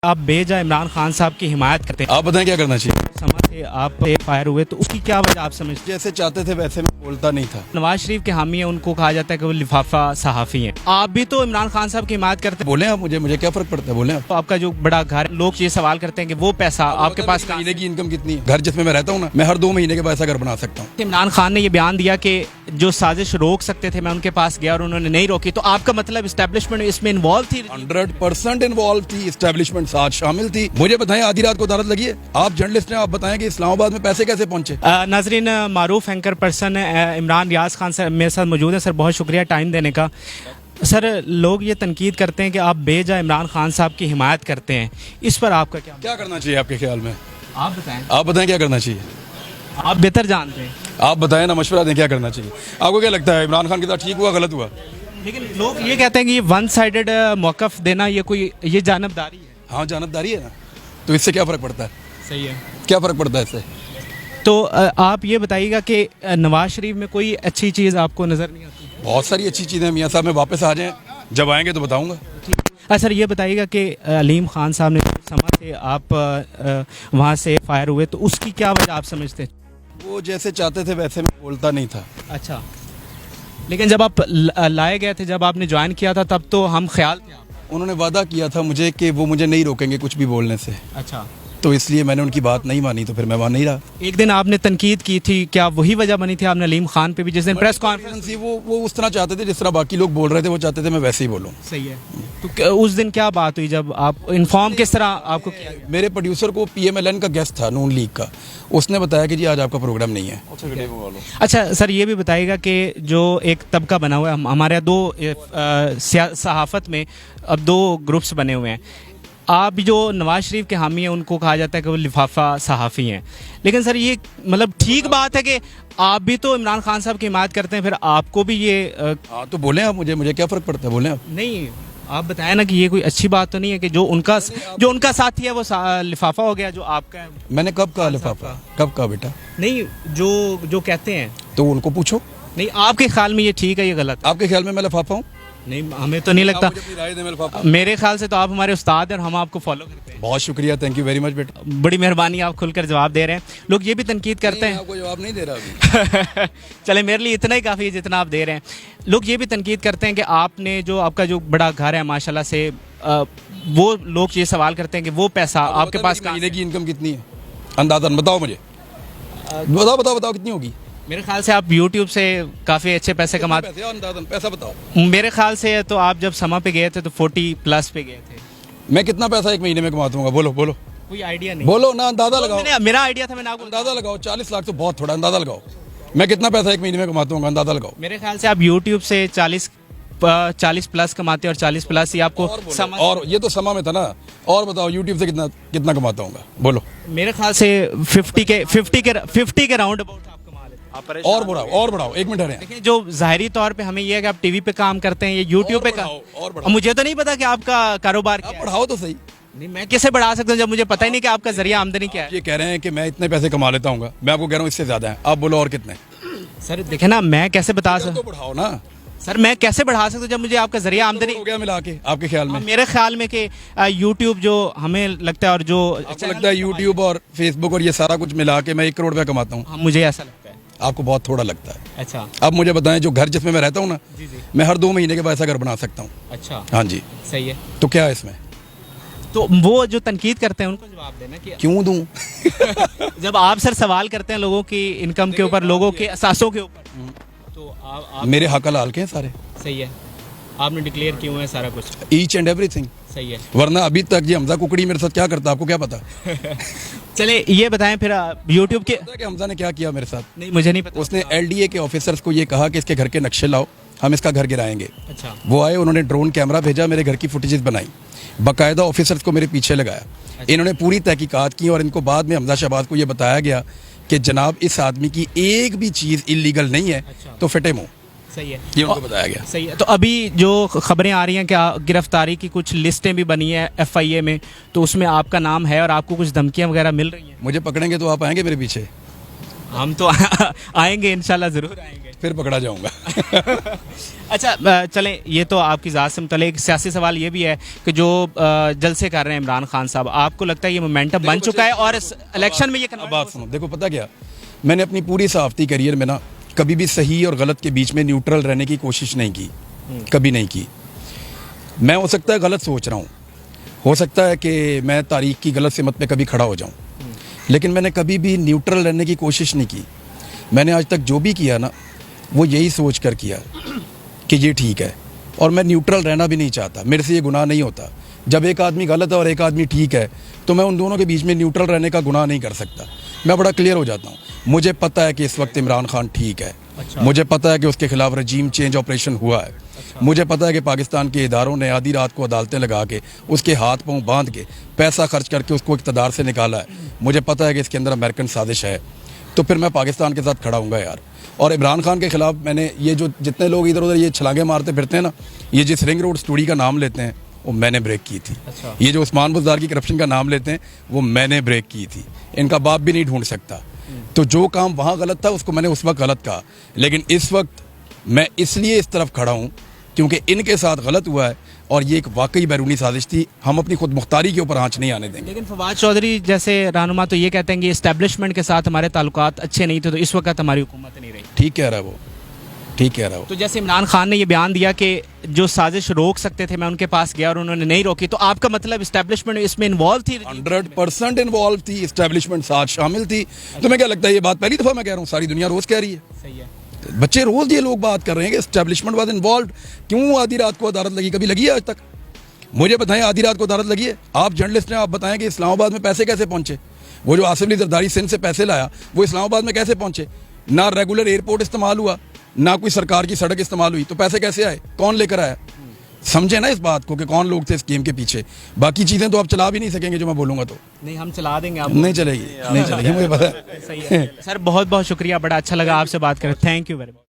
आप बेजा इमरान खान साहब की हिमायत करते हैं। आप बताएं क्या करना चाहिए। समझ से आप फायर हुए तो उसकी क्या वजह आप समझते जैसे चाहते थे वैसे मैं बोलता नहीं था। हैं? नवाज शरीफ के हामी हैं, उनको कहा जाता है कि वो लिफाफा सहाफ़ी हैं। आप भी तो इमरान खान साहब की हिमायत करते हैं। बोले आप मुझे क्या फर्क पड़ता है, बोले आप। तो आपका जो बड़ा घर, लोग ये सवाल करते हैं कि वो पैसा आपके पास कहाँ महीने की इनकम कितनी है। घर जिसमें मैं रहता हूँ ना, मैं हर 2 महीने के बाद ऐसा घर बना सकता हूँ। से? इमरान खान ने ये बयान दिया कि जो साजिश रोक सकते थे मैं उनके पास गया और उन्होंने नहीं रोकी। तो आपका मतलब इस्टेब्लिशमेंट इसमें इन्वॉल्व थी? 100% इन्वॉल्व थी, इस्टेब्लिशमेंट साथ शामिल थी। मुझे बताएं आधी रात को अदालत लगी है। आप जर्नलिस्ट हैं, आप बताएं कि इस्लामाबाद में पैसे कैसे पहुंचे। नाजरीन, मारूफ anchor person Imran Riaz Khan sir मेरे साथ मौजूद है। सर बहुत शुक्रिया टाइम देने का। सर लोग ये तनकीद करते हैं कि आप बेजा इमरान खान साहब की हिमायत करते हैं, इस पर आपका क्या करना चाहिए आपके ख्याल में? आप बताएं क्या करना चाहिए। आप बेहतर जानते हैं। आप बताएं ना, मशवरा दें क्या करना चाहिए। आपको क्या लगता है इमरान खान के साथ ठीक हुआ गलत हुआ? लेकिन लोग ये कहते हैं कि ये वन साइडेड मौकफ देना ये जानबदारी है। हाँ, जानबदारी है ना, तो इससे क्या फर्क पड़ता है? सही है। क्या फर्क पड़ता है इससे? तो आप ये बताइएगा कि नवाज शरीफ में कोई अच्छी चीज़ आपको नज़र नहीं आती? बहुत सारी अच्छी चीज़ें मियाँ साहब में वापस आ जाएं, जब आएंगे तो बताऊंगा। सर ये बताइएगा कि अलीम खान साहब ने समा से आप वहाँ से फायर हुए तो उसकी क्या वजह आप समझते हैं? वो जैसे चाहते थे वैसे मैं बोलता नहीं था। अच्छा, लेकिन जब आप लाए गए थे, जब आपने ज्वाइन किया था, तब तो हम ख्याल थे उन्होंने वादा किया था मुझे कि वो मुझे नहीं रोकेंगे कुछ भी बोलने से। अच्छा, तो इसलिए मैंने उनकी बात नहीं मानी, तो फिर मैं वहाँ नहीं रहा। एक दिन आपने तनकीद की थी, क्या वही वजह बनी थी? आपने अलीम खान पे भी जिस दिन प्रेस कॉन्फ्रेंस थी, वो उस तरह चाहते थे जिस तरह बाकी लोग बोल रहे थे, वो चाहते थे मैं वैसे ही बोलूँ। सही है। तो उस दिन क्या बात हुई जब आप इन्फॉर्म किस तरह आपको किया? मेरे प्रोड्यूसर को PMLN का गेस्ट था, नून लीग का, उसने बताया कि जी आज आपका प्रोग्राम नहीं है। अच्छा सर, ये भी बताइएगा कि जो एक तबका बना हुआ है, हमारे दो सहाफ़त में अब 2 ग्रुप्स बने हुए हैं। आप जो नवाज शरीफ के हामी हैं, उनको कहा जाता है कि वो लिफाफा सहाफ़ी हैं। लेकिन सर ये मतलब ठीक बात है कि आप भी तो इमरान खान साहब की हिमायत करते हैं, फिर आपको भी ये हाँ, तो बोले आप मुझे क्या फ़र्क पड़ता है, बोले आप। नहीं, आप बताएं ना कि ये कोई अच्छी बात तो नहीं है कि जो उनका साथी है वो लिफाफा हो गया, जो आपका है। मैंने कब कहा लिफाफा? कब कहा बेटा? नहीं, जो कहते हैं तो उनको पूछो। नहीं, आपके ख्याल में ये ठीक है, ये गलत? आपके ख्याल में मैं लिफाफा हूँ? नहीं, हमें तो नहीं लगता। मेरे ख्याल से तो आप हमारे उस्ताद हैं और हम आपको फॉलो करते हैं। बहुत शुक्रिया, थैंक यू वेरी मच बेटा। बड़ी मेहरबानी, आप खुलकर जवाब दे रहे हैं। लोग ये भी तनकीद करते हैं। आपको जवाब नहीं दे रहा अभी। चले, मेरे लिए इतना ही काफ़ी है जितना आप दे रहे हैं। लोग ये भी तनकीद करते हैं कि आपने जो आपका जो बड़ा घर है माशाल्लाह से, वो लोग ये सवाल करते हैं कि वो पैसा आपके पास महीने की इनकम कितनी है, अंदाज़न बताओ मुझे। बताओ कितनी होगी? मेरे ख्याल से आप YouTube से काफ़ी अच्छे पैसे कमाते हैं। अंदाज़न पैसा बताओ। मेरे ख्याल से तो आप जब समा पे गए थे तो 40+ पे गए थे। मैं कितना पैसा एक महीने में कमा दूंगा? बोलो। कोई आइडिया नहीं? बोलो ना, अंदाज़ा लगाओ। मेरा आइडिया था, मैंने आपको अंदाज़ा लगाओ। 40 लाख तो बहुत थोड़ा, अंदाज़ा लगाओ। मैं कितना पैसा एक महीने में कमाता हूँ, अंदाज़ा लगाओ। मेरे ख्याल से आप YouTube से 40+ कमाते हैं और 40+ ही आपको और ये तो समा में था ना। और बताओ YouTube से कितना कमाता हूँ? बोलो। मेरे ख्याल से 50 के राउंड अबाउट आप कमा लेते हैं। और बढ़ाओ 1 मिनट है। देखिए, जो ज़ाहिरी तौर पे हमें ये है कि आप टीवी पे काम करते हैं, ये YouTube पे काम। मुझे तो नहीं पता कि आपका कारोबार क्या है। बढ़ाओ तो सही। नहीं, मैं कैसे बढ़ा सकता हूँ जब मुझे पता ही नहीं कि आपका जरिया आमदनी क्या है? ये कह रहे हैं कि मैं इतने पैसे कमा लेता हूँ, मैं आपको कह रहा हूँ इससे ज्यादा है। आप बोलो और कितने? सर देखे ना, मैं कैसे बता सकता हूँ? बढ़ाओ ना सर, मैं कैसे बढ़ा सकता हूँ जब मुझे आपका जरिया आमदनी हो गया मिला के? आपके ख्याल में? मेरे ख्याल में कि YouTube जो हमें लगता है और जो अच्छा लगता है YouTube और Facebook और ये सारा कुछ मिला के मैं 1 करोड़ रुपया कमाता हूँ। मुझे ऐसा लगता है। आपको बहुत थोड़ा लगता है। अच्छा, अब मुझे बताएं, जो घर जिसमें मैं रहता हूँ ना, मैं हर 2 महीने के बाद ऐसा घर बना सकता हूँ। अच्छा, हाँ जी, सही है। तो क्या है इसमें? तो वो जो तनकीद करते हैं उनको जवाब देना कि क्यों दूं? जब आप सर सवाल करते हैं लोगों की इनकम के ऊपर, लोगों के असासों के ऊपर, तो आप मेरे हक हलाल के हैं सारे। सही है, आपने डिक्लेयर किए हुए हैं सारा कुछ। Each and everything. सही है, वरना अभी तक ये हमजा कुकड़ी मेरे साथ क्या करता, आपको क्या पता? चले ये बताएं फिर YouTube के कि हमजा ने क्या किया मेरे साथ? नहीं, मुझे नहीं पता। उसने LDA के ऑफिसर्स को ये कहा कि इसके घर के नक्शे लाओ, हम इसका घर गिराएंगे। अच्छा, वो आए, उन्होंने ड्रोन कैमरा भेजा, मेरे घर की फुटेजेस बनाई, बाकायदा ऑफिसर्स को मेरे पीछे लगाया। अच्छा। इन्होंने पूरी तहकीकात की और इनको बाद में हमजा शहबाज को ये बताया गया कि जनाब इस आदमी की एक भी चीज़ इलीगल नहीं है। अच्छा। तो फिटे मुँह। सही है, ये उनको बताया गया। सही है। तो अभी जो खबरें आ रही हैं कि गिरफ्तारी की कुछ लिस्टें भी बनी है FIA में, तो उसमें आपका नाम है और आपको कुछ धमकियां वगैरह मिल रही हैं? मुझे पकड़ेंगे तो आप आएंगे मेरे पीछे? हम तो आएंगे इंशाल्लाह, ज़रूर आएंगे। फिर पकड़ा जाऊंगा। अच्छा चलें, ये तो आपकी ज़ात से मुतल्लिक। एक सियासी सवाल ये भी है कि जो जलसे कर रहे हैं इमरान खान साहब, आपको लगता है ये मोमेंटम बन चुका है और इस इलेक्शन में ये अब बात सुनो, देखो पता क्या, मैंने अपनी पूरी सहाफ़ती करियर में ना कभी भी सही और गलत के बीच में न्यूट्रल रहने की कोशिश नहीं की, कभी नहीं की। मैं हो सकता है गलत सोच रहा हूँ, हो सकता है कि मैं तारीख की गलत सिमत पे कभी खड़ा हो जाऊँ, लेकिन मैंने कभी भी न्यूट्रल रहने की कोशिश नहीं की। मैंने आज तक जो भी किया ना वो यही सोच कर किया कि ये ठीक है, और मैं न्यूट्रल रहना भी नहीं चाहता। मेरे से ये गुनाह नहीं होता। जब एक आदमी गलत है और एक आदमी ठीक है तो मैं उन दोनों के बीच में न्यूट्रल रहने का गुनाह नहीं कर सकता। मैं बड़ा क्लियर हो जाता हूँ। मुझे पता है कि इस वक्त इमरान खान ठीक है। मुझे पता है कि उसके खिलाफ रजीम चेंज ऑपरेशन हुआ है। मुझे पता है कि पाकिस्तान के इदारों ने आधी रात को अदालतें लगा के उसके हाथ पांव बांध के पैसा खर्च करके उसको इक़्तिदार से निकाला है। मुझे पता है कि इसके अंदर अमेरिकन साजिश है। तो फिर मैं पाकिस्तान के साथ खड़ा हूँगा यार। और इमरान खान के खिलाफ मैंने ये जो जितने लोग इधर उधर ये छलांगे मारते फिरते हैं ना, ये जिस रिंग रोड स्टोरी का नाम लेते हैं वो मैंने ब्रेक की थी। ये जो उस्मान बुज़दार की करप्शन का नाम लेते हैं वो मैंने ब्रेक की थी। इनका बाप भी नहीं ढूंढ सकता। तो जो काम वहाँ गलत था उसको मैंने उस वक्त गलत कहा, लेकिन इस वक्त मैं इसलिए इस तरफ खड़ा हूँ क्योंकि इनके साथ गलत हुआ है और ये एक वाकई बैरूनी साजिश थी। हम अपनी खुद मुख्तारी के ऊपर आँच नहीं आने देंगे। लेकिन फवाद चौधरी जैसे रहनुमा तो ये कहते हैं कि इस्टेब्लिशमेंट के साथ हमारे ताल्लुकात अच्छे नहीं थे, तो इस वक्त हमारी हुकूमत नहीं रही। ठीक कह रहा है वो, ठीक कह रहा है वो। तो जैसे इमरान खान ने ये बयान दिया कि जो साजिश रोक सकते थे मैं उनके पास गया और उन्होंने नहीं रोकी, तो आपका मतलब इस्टेब्लिशमेंट इसमें इन्वॉल्व थी? 100% इन्वॉल्व थी, इस्टेब्लिशमेंट साथ शामिल थी। तुम्हें क्या लगता है ये बात पहली दफ़ा मैं कह रहा हूँ? सारी दुनिया रोज़ कह रही है। सही है। बच्चे रोज़ ये लोग बात कर रहे हैं कि इस्टेब्लिशमेंट वाज इन्वॉल्व। क्यों आधी रात को अदालत लगी? कभी लगी है आज तक? मुझे बताएं, आधी रात को अदालत लगी है? आप जर्नलिस्ट हैं, आप बताएं कि इस्लामाबाद में पैसे कैसे पहुंचे? वो जो आसिफ अली जरदारी सिंध से पैसे लाया वो इस्लामाबाद में कैसे पहुंचे? ना रेगुलर एयरपोर्ट इस्तेमाल हुआ, ना कोई सरकार की सड़क इस्तेमाल हुई, तो पैसे कैसे आए? कौन लेकर आया? समझे ना इस बात को कि कौन लोग थे इस गेम के पीछे। बाकी चीज़ें तो आप चला भी नहीं सकेंगे जो मैं बोलूँगा तो। नहीं, हम चला देंगे। आप नहीं चलेगी, नहीं चलेगी, मुझे पता है। सही है सर, बहुत बहुत शुक्रिया, बड़ा अच्छा लगा आपसे बात करें। Thank you very much.